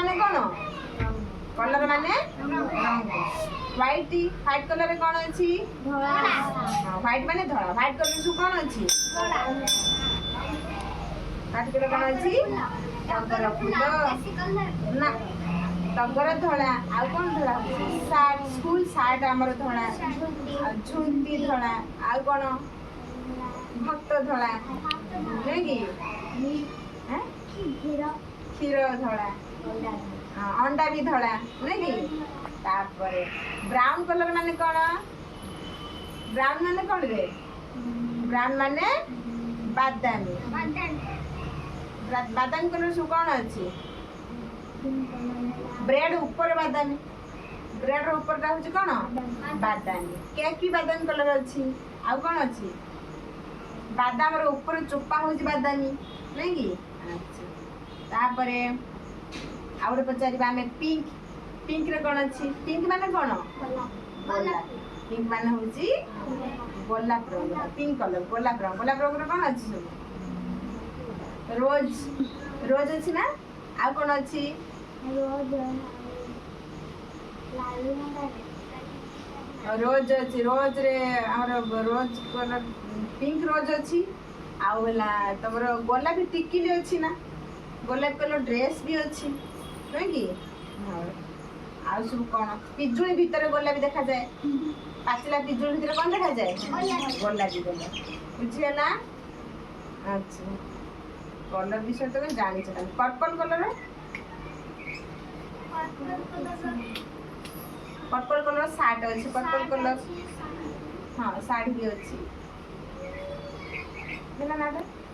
माने कौन कलर माने रंग व्हाइट व्हाइट कलर कौन अछि व्हाइट माने धला व्हाइट कलर सु कौन अछि व्हाइट कलर कौन अछि टगर फूल ना टगर धला आ कौन धला सार्ट स्कूल सार्ट हमर धला झुंटी धला आ कौन भक्त धला नहीं की हैं क्षीर धला अंडा भी धला नहीं की तापर ब्राउन कलर माने कौन ब्राउन माने कौन रे ब्राउन माने बादामी बादामी कलर सु कौन अछि ब्रेड ऊपर बादामी ब्रेड रो ऊपर का होची कौन बादामी केक की बादामी कलर अछि आ कौन अछि बादाम रो ऊपर चोपा होची बादामी नहीं की अच्छा तापरे आउरे पचारिबा हमें पिंक पिंक रे कौन अछि पिंक माने कौन गोलाप पिंक माने होची गोलाप रंग पिंक कलर गोलाप रंग रे कौन अछि सब रोज रोज अछि ना आ कौन अछि रोज अछि रोज रे हमर रोज कलर पिंक रोज अछि आउ होला तमर गोलापी टिकिली अछि ना गोलाप कलर ड्रेस भी अछि नहीं की आ सब कौन पिजुली भीतर गोलापी देखा जाए पाचला पिजुली भीतर कौन देखा जाए गोलापी कलर बुझिए ना अच्छा कलर विषय तो जानी छ purple colour purple colour shirt अछि पर्पल कलर हां साड़ी भी अछि देला ना